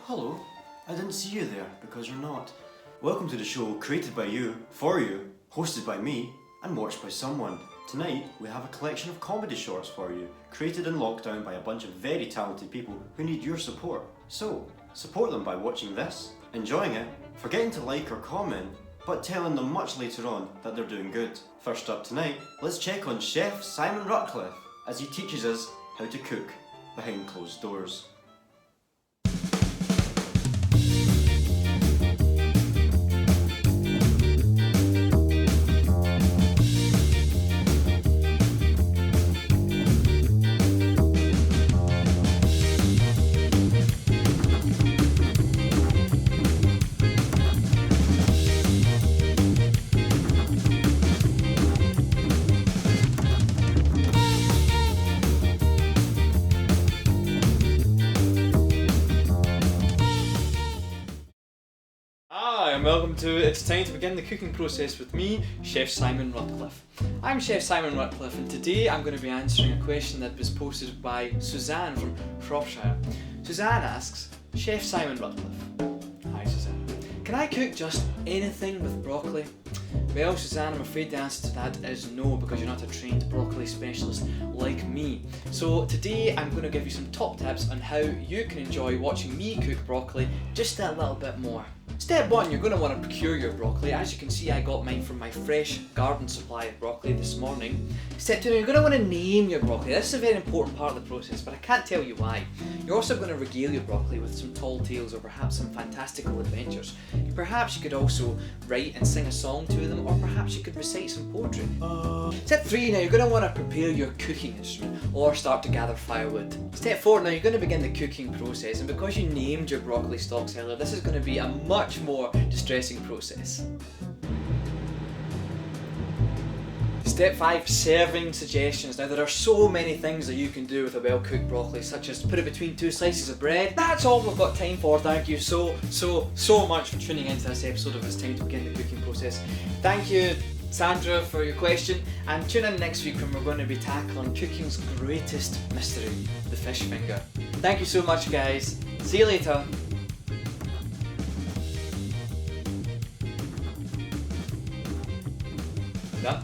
hello. I didn't see you there because you're not. Welcome to the show created by you, for you, hosted by me, and watched by someone. Tonight, we have a collection of comedy shorts for you, created in lockdown by a bunch of very talented people who need your support. So, support them by watching this, enjoying it, forgetting to like or comment, but telling them much later on that they're doing good. First up tonight, let's check on Chef Simon Ratcliffe as he teaches us how to cook behind closed doors. Welcome to It's Time to Begin the Cooking Process with me, Chef Simon Ratcliffe. I'm Chef Simon Ratcliffe, and today I'm going to be answering a question that was posted by Suzanne from Shropshire. Suzanne asks, Chef Simon Ratcliffe. Hi Suzanne. Can I cook just anything with broccoli? Well Suzanne, I'm afraid the answer to that is no, because you're not a trained broccoli specialist like me. So today I'm going to give you some top tips on how you can enjoy watching me cook broccoli just a little bit more. Step 1, you're going to want to procure your broccoli. As you can see, I got mine from my fresh garden supply of broccoli this morning. Step 2, you're going to want to name your broccoli. This is a very important part of the process, but I can't tell you why. You're also going to regale your broccoli with some tall tales or perhaps some fantastical adventures. Perhaps you could also write and sing a song to them, or perhaps you could recite some poetry. Step 3, now you're going to want to prepare your cooking instrument or start to gather firewood. Step 4, now you're going to begin the cooking process, and because you named your broccoli stalks earlier, this is going to be a much more distressing process. Step 5, serving suggestions. Now there are so many things that you can do with a well-cooked broccoli, such as put it between 2 slices of bread. That's all we've got time for. Thank you so much for tuning into this episode of It's Time to Begin the Cooking Process. Thank you Sandra for your question, and tune in next week when we're going to be tackling cooking's greatest mystery, the fish finger. Thank you so much guys. See you later. Yeah.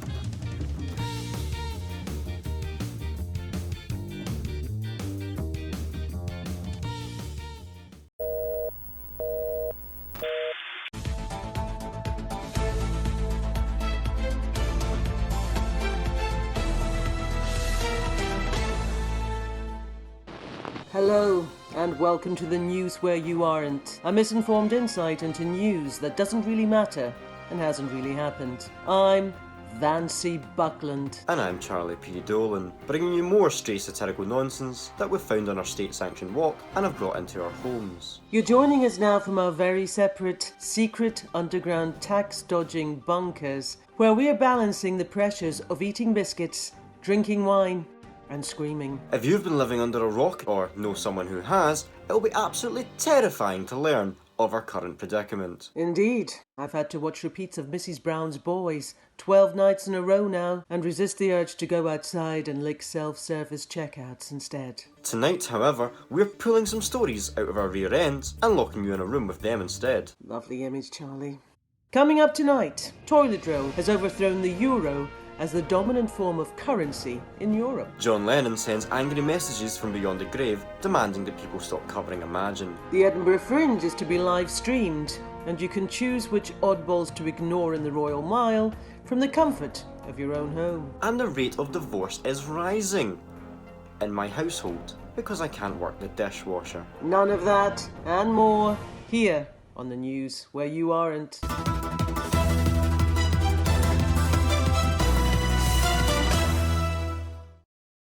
Hello, and welcome to the news where you aren't. A misinformed insight into news that doesn't really matter and hasn't really happened. I'm Vancy Buckland. And I'm Charlie P. Dolan, bringing you more stray satirical nonsense that we've found on our state-sanctioned walk and have brought into our homes. You're joining us now from our very separate, secret, underground tax-dodging bunkers, where we are balancing the pressures of eating biscuits, drinking wine, and screaming. If you've been living under a rock, or know someone who has, it'll be absolutely terrifying to learn of our current predicament. Indeed. I've had to watch repeats of Mrs. Brown's Boys 12 nights in a row now, and resist the urge to go outside and lick self-service checkouts instead. Tonight, however, we're pulling some stories out of our rear ends and locking you in a room with them instead. Lovely image, Charlie. Coming up tonight, toilet roll has overthrown the euro as the dominant form of currency in Europe. John Lennon sends angry messages from beyond the grave, demanding that people stop covering Imagine. The Edinburgh Fringe is to be live streamed, and you can choose which oddballs to ignore in the Royal Mile from the comfort of your own home. And the rate of divorce is rising in my household because I can't work the dishwasher. None of that and more here on the news where you aren't.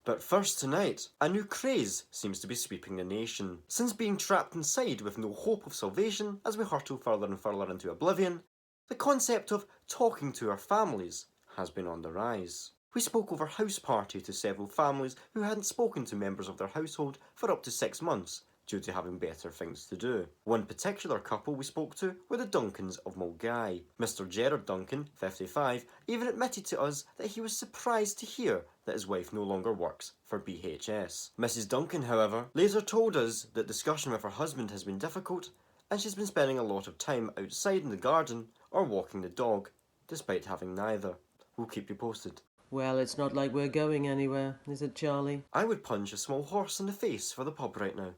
But first tonight, a new craze seems to be sweeping the nation. Since being trapped inside with no hope of salvation as we hurtle further and further into oblivion, the concept of talking to our families has been on the rise. We spoke over house party to several families who hadn't spoken to members of their household for up to 6 months, due to having better things to do. One particular couple we spoke to were the Duncans of Mulgai. Mr. Gerard Duncan, 55, even admitted to us that he was surprised to hear that his wife no longer works for BHS. Mrs. Duncan, however, later told us that discussion with her husband has been difficult and she's been spending a lot of time outside in the garden or walking the dog, despite having neither. We'll keep you posted. Well, it's not like we're going anywhere, is it, Charlie? I would punch a small horse in the face for the pub right now.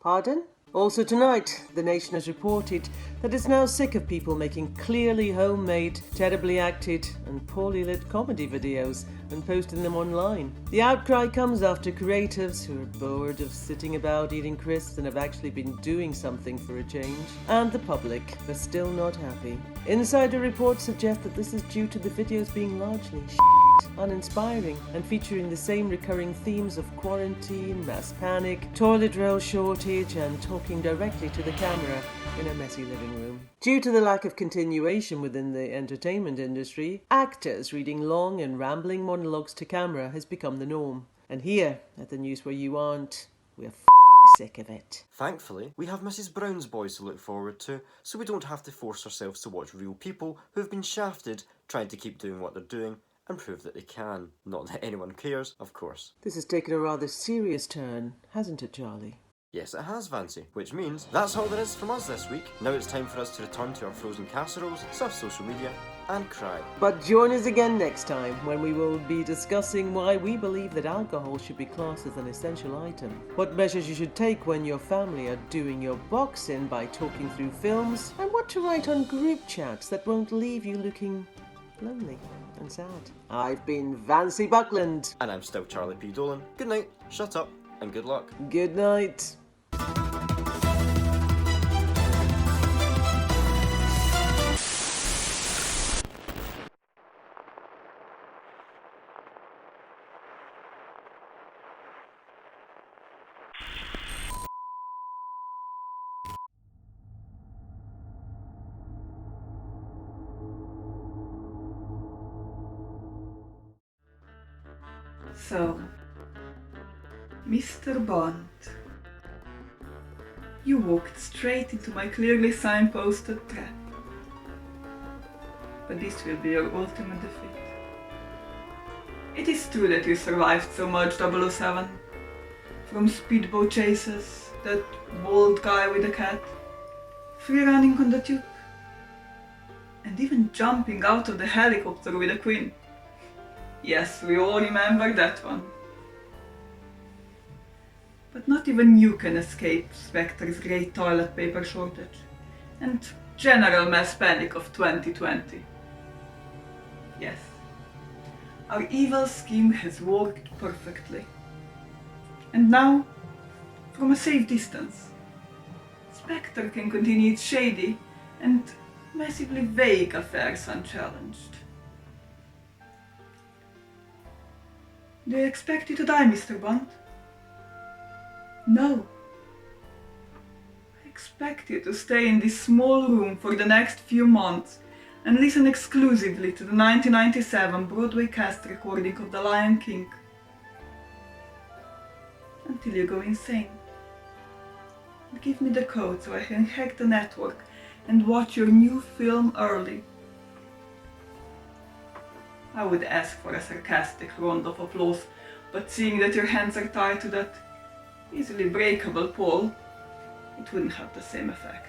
Pardon? Also tonight, the nation has reported that it's now sick of people making clearly homemade, terribly acted and poorly lit comedy videos and posting them online. The outcry comes after creatives who are bored of sitting about eating crisps and have actually been doing something for a change, and the public are still not happy. Insider reports suggest that this is due to the videos being largely uninspiring and featuring the same recurring themes of quarantine, mass panic, toilet roll shortage and talking directly to the camera in a messy living room. Due to the lack of continuation within the entertainment industry, actors reading long and rambling monologues to camera has become the norm. And here, at the News Where You Aren't, we're sick of it. Thankfully, we have Mrs. Brown's Boys to look forward to, so we don't have to force ourselves to watch real people who have been shafted trying to keep doing what they're doing and prove that they can. Not that anyone cares, of course. This has taken a rather serious turn, hasn't it, Charlie? Yes, it has, Vancy, which means that's all there is from us this week. Now it's time for us to return to our frozen casseroles, surf social media, and cry. But join us again next time when we will be discussing why we believe that alcohol should be classed as an essential item, what measures you should take when your family are doing your boxing by talking through films, and what to write on group chats that won't leave you looking lonely and sad. I've been Vancy Buckland. And I'm still Charlie P. Dolan. Good night, shut up, and good luck. Good night. So, Mr. Bond, you walked straight into my clearly signposted trap. But this will be your ultimate defeat. It is true that you survived so much, 007. From speedboat chases, that bald guy with a cat, free running on the tube, and even jumping out of the helicopter with a queen. Yes, we all remember that one. But not even you can escape Spectre's great toilet paper shortage and general mass panic of 2020. Yes, our evil scheme has worked perfectly. And now, from a safe distance, Spectre can continue its shady and massively vague affairs unchallenged. Do you expect you to die, Mr. Bond? No. I expect you to stay in this small room for the next few months and listen exclusively to the 1997 Broadway cast recording of The Lion King. Until you go insane. And give me the code so I can hack the network and watch your new film early. I would ask for a sarcastic round of applause, but seeing that your hands are tied to that easily breakable pole, it wouldn't have the same effect.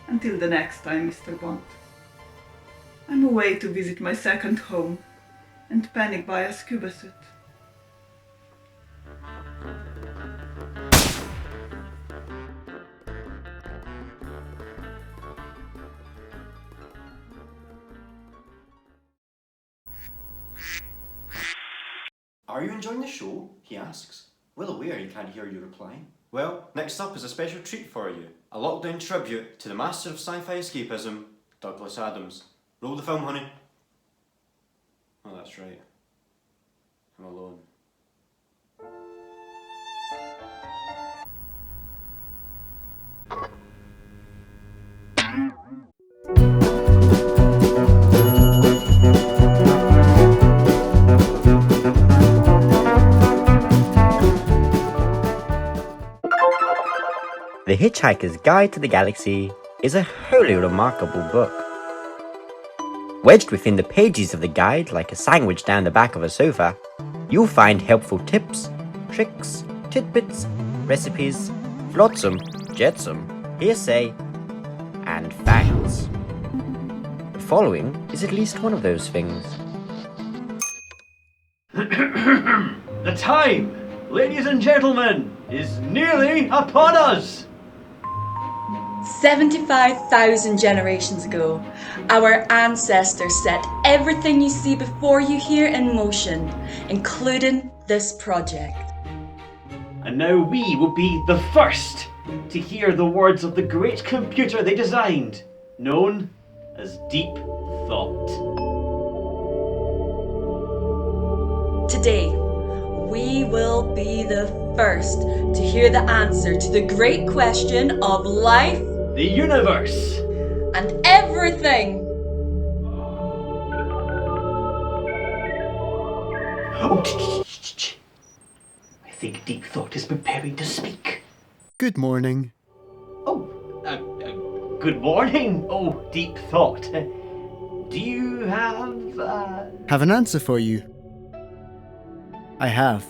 Until the next time, Mr. Bond. I'm away to visit my second home and panic buy a scuba suit. Are you enjoying the show? He asks, well aware he can't hear you replying. Well, next up is a special treat for you. A lockdown tribute to the master of sci-fi escapism, Douglas Adams. Roll the film, honey. Oh, that's right. I'm alone. The Hitchhiker's Guide to the Galaxy is a wholly remarkable book. Wedged within the pages of the guide like a sandwich down the back of a sofa, you'll find helpful tips, tricks, tidbits, recipes, flotsam, jetsam, hearsay, and facts. The following is at least one of those things. The time, ladies and gentlemen, is nearly upon us! 75,000 generations ago, our ancestors set everything you see before you here in motion, including this project. And now we will be the first to hear the words of the great computer they designed, known as Deep Thought. Today, we will be the first to hear the answer to the great question of life, The universe! and everything. Oh, I think Deep Thought is preparing to speak. Good morning. Oh, good morning, oh Deep Thought. Do you Have an answer for you. I have.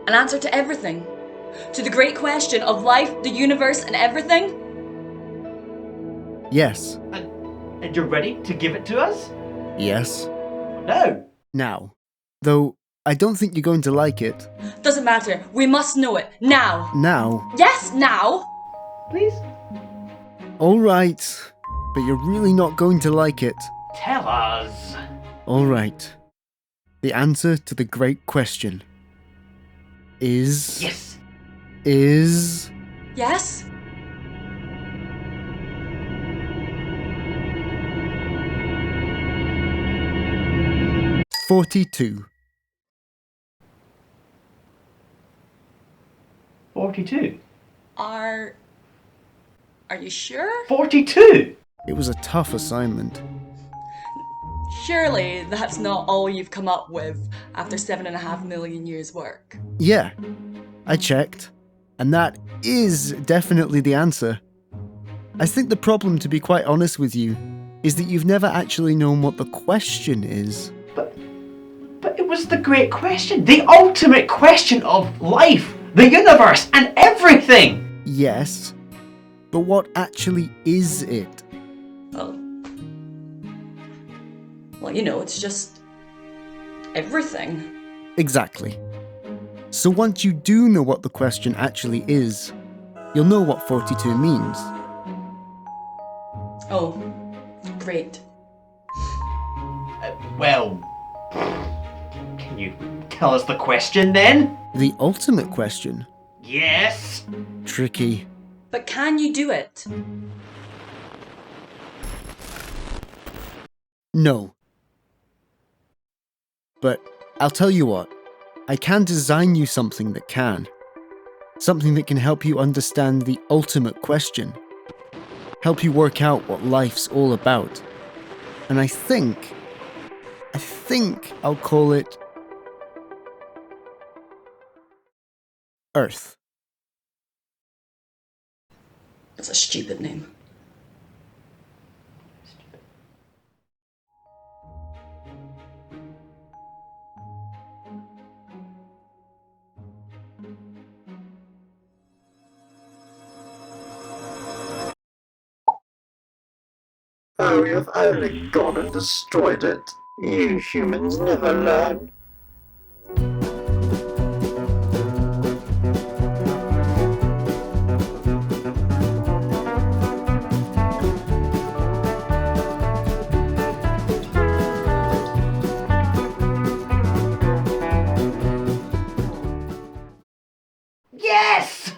An answer to everything. To the great question of life, the universe, and everything. Yes. And you're ready to give it to us? Yes. No. Now. Though, I don't think you're going to like it. Doesn't matter. We must know it. Now. Now. Yes, now. Please? Alright. But you're really not going to like it. Tell us. Alright. The answer to the great question is... Yes. Is... Yes? $42. 42. Are you sure? 42! It was a tough assignment. Surely that's not all you've come up with after 7.5 million years' work. Yeah. I checked. And that is definitely the answer. I think the problem, to be quite honest with you, is that you've never actually known what the question is. But it was the great question. The ultimate question of life, the universe, and everything! Yes. But what actually is it? Well, you know, it's just everything. Exactly. So once you do know what the question actually is, you'll know what 42 means. Oh, great. Well, can you tell us the question then? The ultimate question? Yes. Tricky. But can you do it? No. But I'll tell you what, I can design you something that can. Something that can help you understand the ultimate question. Help you work out what life's all about. And I think I'll call it Earth. That's a stupid name. Oh, you've only gone and destroyed it. You humans never learn. Yes!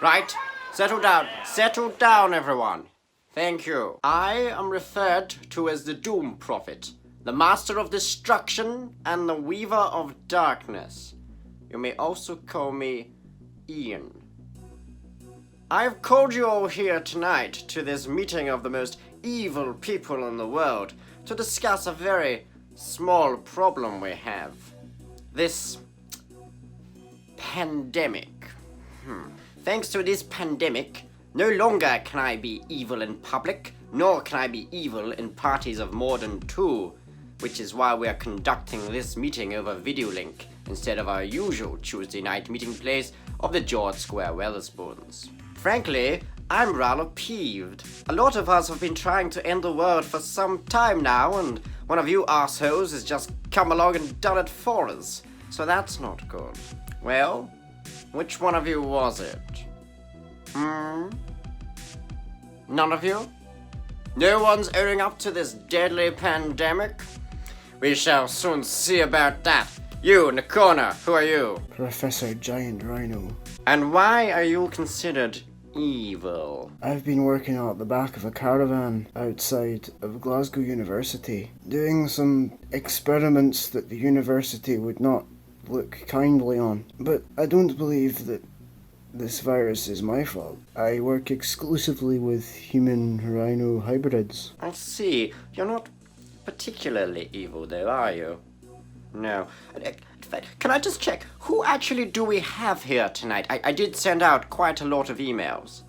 Right, settle down everyone. Thank you. I am referred to as the Doom Prophet, the Master of Destruction and the Weaver of Darkness. You may also call me Ian. I've called you all here tonight to this meeting of the most evil people in the world to discuss a very small problem we have. This pandemic. Thanks to this pandemic, no longer can I be evil in public, nor can I be evil in parties of more than 2, which is why we are conducting this meeting over video link instead of our usual Tuesday night meeting place of the George Square Wetherspoons. Frankly, I'm rather peeved. A lot of us have been trying to end the world for some time now, and one of you arseholes has just come along and done it for us. So that's not good. Well, which one of you was it? None of you? No one's owning up to this deadly pandemic? We shall soon see about that. You in the corner, who are you? Professor Giant Rhino. And why are you considered evil? I've been working out the back of a caravan outside of Glasgow University, doing some experiments that the university would not look kindly on. But I don't believe that this virus is my fault. I work exclusively with human rhino hybrids. I see. You're not particularly evil though, are you? No. Can I just check, who actually do we have here tonight? I did send out quite a lot of emails.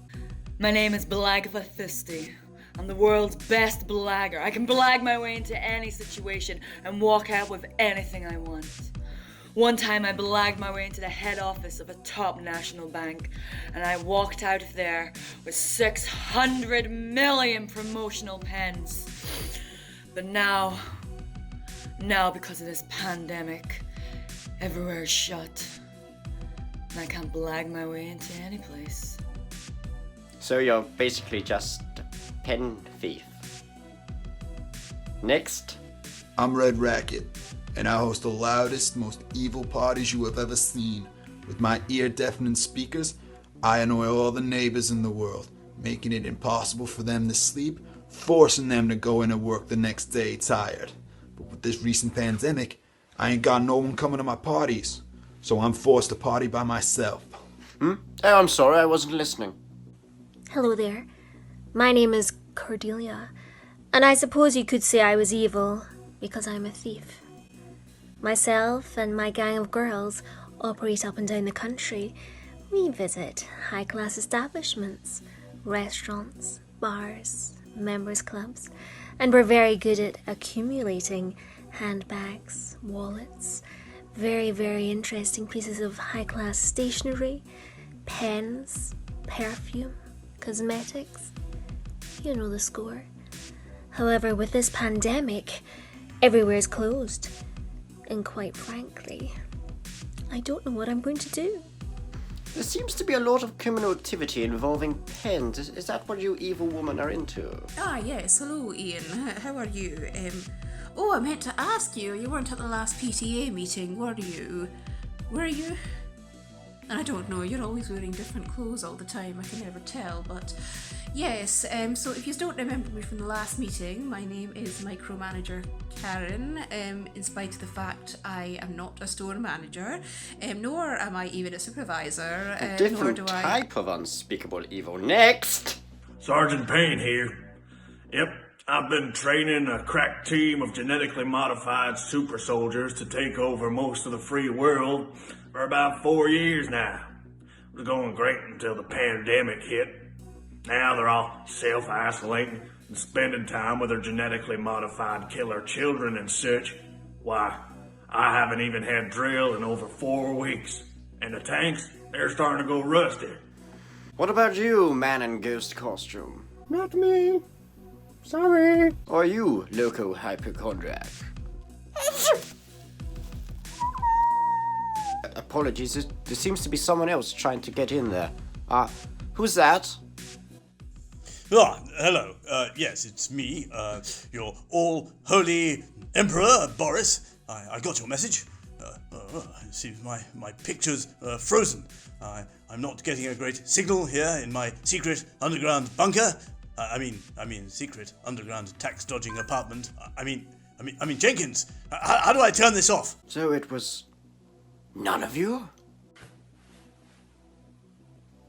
My name is Belagva Thirsty. I'm the world's best blagger. I can blag my way into any situation and walk out with anything I want. One time I blagged my way into the head office of a top national bank, and I walked out of there with 600 million promotional pens. But now because of this pandemic, everywhere is shut, and I can't blag my way into any place. So you're basically just a pen thief. Next. I'm Red Racket, and I host the loudest, most evil parties you have ever seen. With my ear-deafening speakers, I annoy all the neighbors in the world, making it impossible for them to sleep, forcing them to go into work the next day tired. But with this recent pandemic, I ain't got no one coming to my parties, so I'm forced to party by myself. Oh, I'm sorry, I wasn't listening. Hello there. My name is Cordelia, and I suppose you could say I was evil because I'm a thief. Myself and my gang of girls operate up and down the country. We visit high-class establishments, restaurants, bars, members' clubs, and we're very good at accumulating handbags, wallets, very, very interesting pieces of high-class stationery, pens, perfume, cosmetics. You know the score. However, with this pandemic, everywhere's closed. And quite frankly, I don't know what I'm going to do. There seems to be a lot of criminal activity involving pens. Is that what you evil women are into? Ah, yes. Hello, Ian. How are you? I meant to ask you. You weren't at the last PTA meeting, were you? Were you? I don't know. You're always wearing different clothes all the time. I can never tell. But yes. So if you don't remember me from the last meeting, my name is Micromanager Karen. In spite of the fact I am not a store manager, nor am I even a supervisor. A different type of unspeakable evil. Next! Sergeant Payne here. Yep, I've been training a crack team of genetically modified super soldiers to take over most of the free world for about 4 years now. It was going great until the pandemic hit. Now they're all self-isolating and spending time with their genetically modified killer children and such. Why, I haven't even had drill in over 4 weeks. And the tanks, they're starting to go rusty. What about you, man in ghost costume? Not me. Sorry. Or you, loco hypochondriac? Apologies, there seems to be someone else trying to get in there. Who's that? Hello. Yes, it's me, your all-holy Emperor, Boris. I got your message. It seems my picture's frozen. I'm not getting a great signal here in my secret underground bunker. I mean, secret underground tax-dodging apartment. I mean, Jenkins, how do I turn this off? So it was none of you?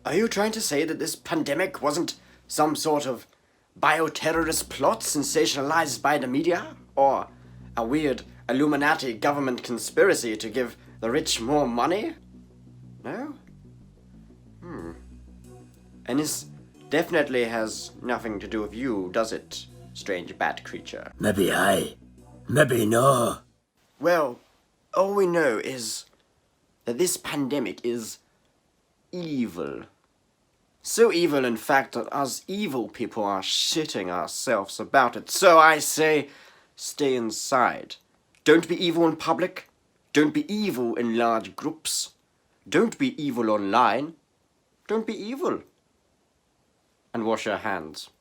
Are you trying to say that this pandemic wasn't some sort of bioterrorist plot sensationalized by the media? Or a weird Illuminati government conspiracy to give the rich more money? No? And this definitely has nothing to do with you, does it, strange bat creature? Maybe aye, maybe no. Well, all we know is that this pandemic is evil. So evil, in fact, that us evil people are shitting ourselves about it. So I say, stay inside. Don't be evil in public. Don't be evil in large groups. Don't be evil online. Don't be evil. And wash your hands.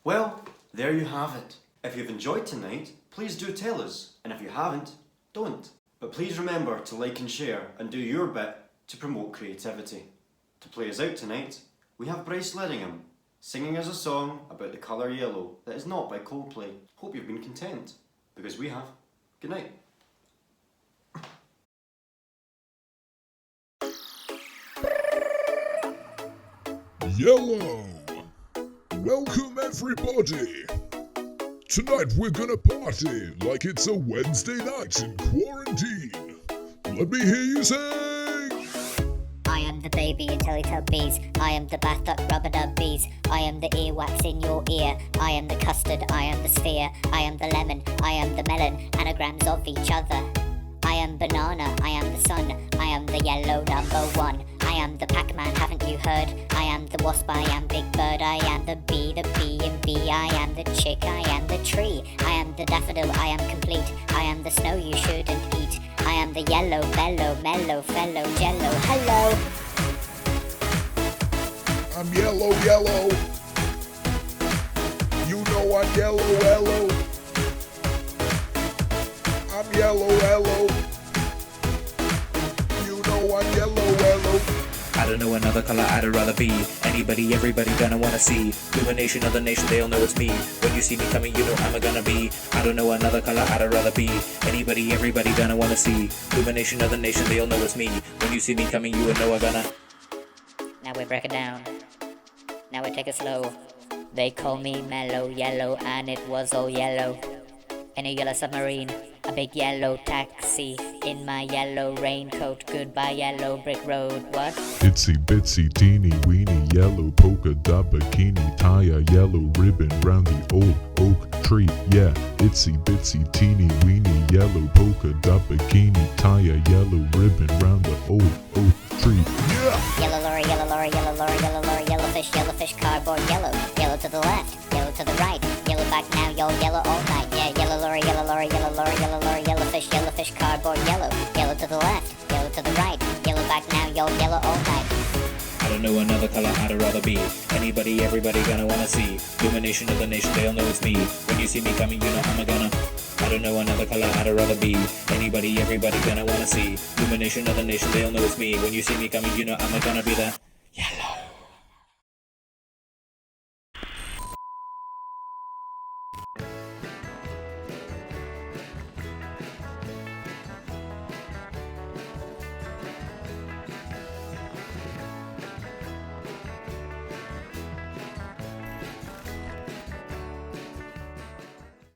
Well, there you have it. If you've enjoyed tonight, please do tell us. And if you haven't, don't. But please remember to like and share and do your bit to promote creativity. To play us out tonight, we have Brice Ledingham singing us a song about the colour yellow that is not by Coldplay. Hope you've been content, because we have. Good night. Yellow! Welcome everybody! Tonight we're gonna party like it's a Wednesday night in quarantine. Let me hear you sing! I am the baby in Teletubbies. I am the bath that rubber-dubbies. I am the earwax in your ear. I am the custard, I am the sphere. I am the lemon, I am the melon. Anagrams of each other. I am banana, I am the sun. I am the yellow #1. I am the Pac-Man, haven't you heard? I am the wasp, I am Big Bird. I am the bee in bee. I am the chick, I am the tree. I am the daffodil, I am complete. I am the snow you shouldn't eat. I am the yellow, mellow, fellow, jello. Hello! I'm yellow, yellow. You know I'm yellow, yellow. I'm yellow, yellow. You know I'm yellow, yellow. I don't know another color I'd rather be. Anybody, everybody gonna wanna see. Illumination of the nation, they all know it's me. When you see me coming, you know I'm gonna be. I don't know another color I'd rather be. Anybody, everybody gonna wanna see. Illumination of the nation, they all know it's me. When you see me coming, you will know I'm gonna. Now we break it down. Now we take it slow. They call me mellow yellow, and it was all yellow. In a yellow submarine, a big yellow taxi. In my yellow raincoat, goodbye yellow brick road. What? Itsy bitsy teeny weeny yellow polka dot bikini. Tie a yellow ribbon round the old oak tree. Yeah, itsy bitsy teeny weeny yellow polka dot bikini. Tie a yellow ribbon round the old oak tree. Yeah! Yellow lorry, yellow lorry, yellow lorry, yellow lorry, yellowfish, cardboard, yellow. Yellow to the left, yellow to the right. Yellow back now, you're yellow all night. Yeah, yellow lorry, yellow lorry, yellow lorry, yellow lorry, yellowfish, cardboard, yellow. Yellow to the left, yellow to the right. Yellow back now, you're yellow all night. I don't know another color I'd rather be. Anybody, everybody gonna wanna see. Illumination of the nation, they all know it's me. When you see me coming, you know I'm gonna. I don't know another color I'd rather be. Anybody, everybody gonna wanna see. Illumination of the nation, they all know it's me. When you see me coming, you know I'm gonna be there.